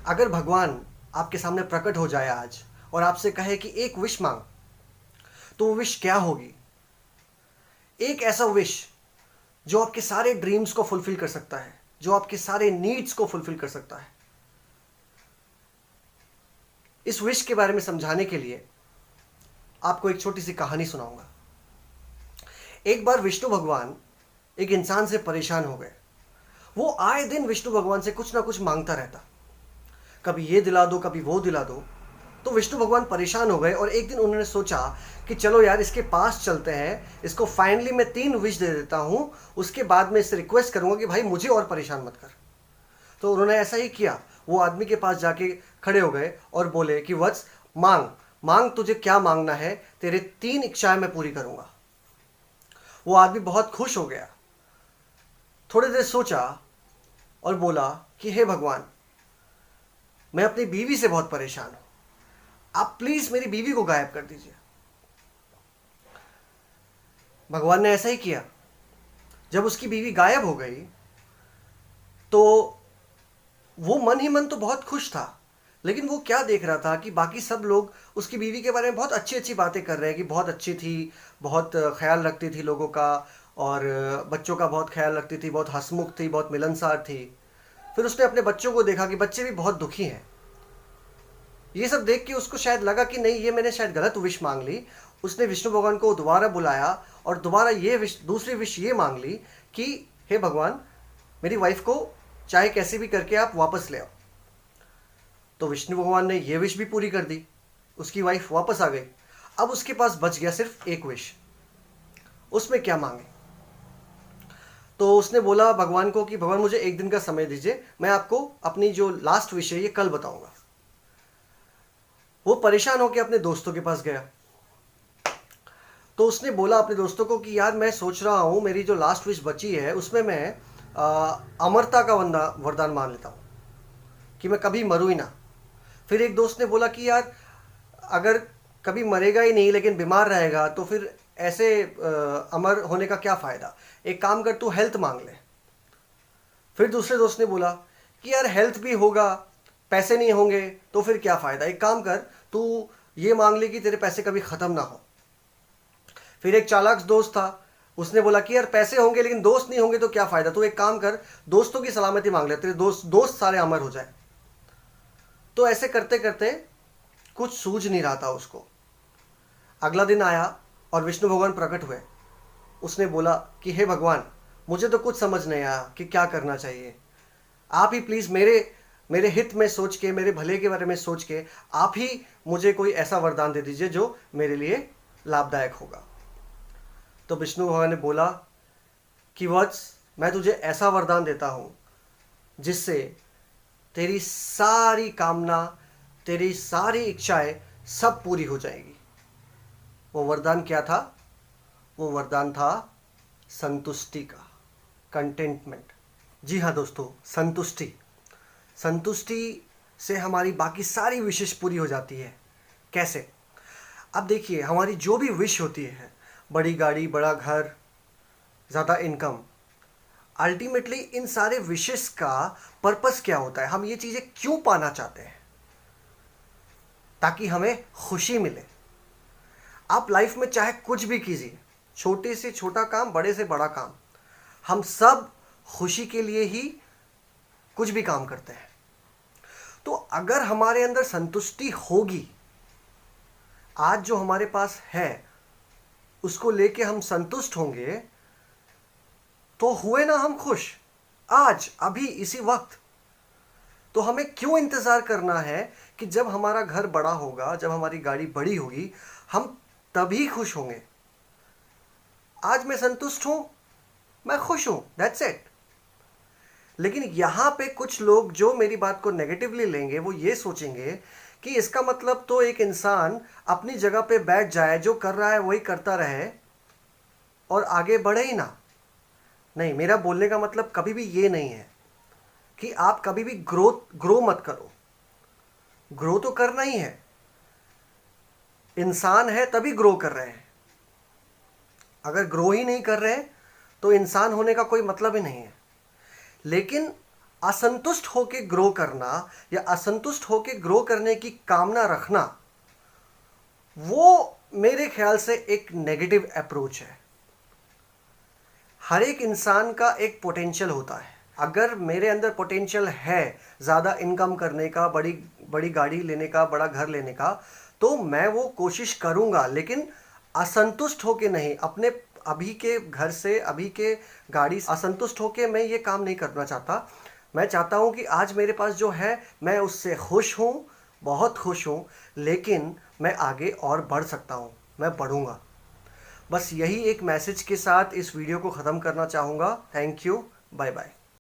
अगर भगवान आपके सामने प्रकट हो जाए आज और आपसे कहे कि एक विश मांग, तो वो विश क्या होगी? एक ऐसा विश जो आपके सारे ड्रीम्स को फुलफिल कर सकता है, जो आपके सारे नीड्स को फुलफिल कर सकता है। इस विश के बारे में समझाने के लिए आपको एक छोटी सी कहानी सुनाऊंगा। एक बार विष्णु भगवान एक इंसान से परेशान हो गए। वो आए दिन विष्णु भगवान से कुछ ना कुछ मांगता रहता, कभी ये दिला दो कभी वो दिला दो। तो विष्णु भगवान परेशान हो गए और एक दिन उन्होंने सोचा कि चलो यार इसके पास चलते हैं, इसको फाइनली मैं 3 विश दे देता हूँ, उसके बाद मैं इससे रिक्वेस्ट करूंगा कि भाई मुझे और परेशान मत कर। तो उन्होंने ऐसा ही किया। वो आदमी के पास जाके खड़े हो गए और बोले कि वत्स, मांग मांग, तुझे क्या मांगना है, तेरे 3 इच्छाएं मैं पूरी करूंगा। वो आदमी बहुत खुश हो गया, थोड़ी देर सोचा और बोला कि हे भगवान, मैं अपनी बीवी से बहुत परेशान हूं, आप प्लीज मेरी बीवी को गायब कर दीजिए। भगवान ने ऐसा ही किया। जब उसकी बीवी गायब हो गई तो वो मन ही मन तो बहुत खुश था, लेकिन वो क्या देख रहा था कि बाकी सब लोग उसकी बीवी के बारे में बहुत अच्छी अच्छी बातें कर रहे हैं कि बहुत अच्छी थी, बहुत ख्याल रखती थी लोगों का, और बच्चों का बहुत ख्याल रखती थी, बहुत हंसमुख थी, बहुत मिलनसार थी। फिर उसने अपने बच्चों को देखा कि बच्चे भी बहुत दुखी हैं। ये सब देख के उसको शायद लगा कि नहीं, ये मैंने शायद गलत विश मांग ली। उसने विष्णु भगवान को दोबारा बुलाया और दोबारा ये विश, दूसरी विश ये मांग ली कि हे भगवान, मेरी वाइफ को चाहे कैसे भी करके आप वापस ले आओ। तो विष्णु भगवान ने ये विश भी पूरी कर दी, उसकी वाइफ वापस आ गई। अब उसके पास बच गया सिर्फ एक विश। उसमें क्या मांगे? तो उसने बोला भगवान को कि भगवान मुझे एक दिन का समय दीजिए, मैं आपको अपनी जो लास्ट विश है ये कल बताऊंगा। वो परेशान होकर अपने दोस्तों के पास गया। तो उसने बोला अपने दोस्तों को कि यार मैं सोच रहा हूँ मेरी जो लास्ट विश बची है उसमें मैं अमरता का वरदान मान लेता हूँ कि मैं कभी मरूँ ही ना। फिर एक दोस्त ने बोला कि यार अगर कभी मरेगा ही नहीं लेकिन बीमार रहेगा तो फिर ऐसे अमर होने का क्या फ़ायदा, एक काम कर तू हेल्थ मांग ले। फिर दूसरे दोस्त ने बोला कि यार हेल्थ भी होगा, पैसे नहीं होंगे तो फिर क्या फ़ायदा, एक काम कर तू ये मांग ले कि तेरे पैसे कभी ख़त्म ना हो। फिर एक चालाक दोस्त था, उसने बोला कि यार पैसे होंगे लेकिन दोस्त नहीं होंगे तो क्या फ़ायदा, तू एक काम कर दोस्तों की सलामती मांग ले, तेरे दोस्त सारे अमर हो जाए। तो ऐसे करते करते कुछ सूझ नहीं रहा था उसको। अगला दिन आया और विष्णु भगवान प्रकट हुए। उसने बोला कि हे भगवान, मुझे तो कुछ समझ नहीं आया कि क्या करना चाहिए। आप ही प्लीज़ मेरे मेरे हित में सोच के, मेरे भले के बारे में सोच के आप ही मुझे कोई ऐसा वरदान दे दीजिए जो मेरे लिए लाभदायक होगा। तो विष्णु भगवान ने बोला कि वत्स, मैं तुझे ऐसा वरदान देता हूँ जिससे तेरी सारी कामना, तेरी सारी इच्छाएं सब पूरी हो जाएगी। वो वरदान क्या था? वो वरदान था संतुष्टि का, कंटेंटमेंट। जी हाँ दोस्तों, संतुष्टि। संतुष्टि से हमारी बाकी सारी विशेष पूरी हो जाती है। कैसे? अब देखिए, हमारी जो भी विश होती है, बड़ी गाड़ी, बड़ा घर, ज़्यादा इनकम, अल्टीमेटली इन सारे विशेष का पर्पस क्या होता है? हम ये चीज़ें क्यों पाना चाहते हैं? ताकि हमें खुशी मिले। आप लाइफ में चाहे कुछ भी कीजिए, छोटे से छोटा काम, बड़े से बड़ा काम, हम सब खुशी के लिए ही कुछ भी काम करते हैं। तो अगर हमारे अंदर संतुष्टि होगी, आज जो हमारे पास है उसको लेके हम संतुष्ट होंगे, तो हुए ना हम खुश, आज अभी इसी वक्त। तो हमें क्यों इंतज़ार करना है कि जब हमारा घर बड़ा होगा, जब हमारी गाड़ी बड़ी होगी, हम तभी खुश होंगे। आज मैं संतुष्ट हूं, मैं खुश हूं, दैट्स इट। लेकिन यहां पे कुछ लोग जो मेरी बात को नेगेटिवली लेंगे, वो ये सोचेंगे कि इसका मतलब तो एक इंसान अपनी जगह पे बैठ जाए, जो कर रहा है वही करता रहे और आगे बढ़े ही ना। नहीं, मेरा बोलने का मतलब कभी भी ये नहीं है कि आप कभी भी ग्रो मत करो। ग्रो तो करना ही है, इंसान है तभी ग्रो कर रहे हैं। अगर ग्रो ही नहीं कर रहे तो इंसान होने का कोई मतलब ही नहीं है। लेकिन असंतुष्ट होके ग्रो करना या असंतुष्ट होके ग्रो करने की कामना रखना, वो मेरे ख्याल से एक नेगेटिव अप्रोच है। हर एक इंसान का एक पोटेंशियल होता है। अगर मेरे अंदर पोटेंशियल है ज़्यादा इनकम करने का, बड़ी बड़ी गाड़ी लेने का, बड़ा घर लेने का, तो मैं वो कोशिश करूँगा, लेकिन असंतुष्ट होके नहीं। अपने अभी के घर से, अभी के गाड़ी से असंतुष्ट होके मैं ये काम नहीं करना चाहता। मैं चाहता हूँ कि आज मेरे पास जो है मैं उससे खुश हूँ, बहुत खुश हूँ, लेकिन मैं आगे और बढ़ सकता हूँ, मैं बढ़ूँगा। बस यही एक मैसेज के साथ इस वीडियो को ख़त्म करना चाहूँगा। Thank you, bye bye.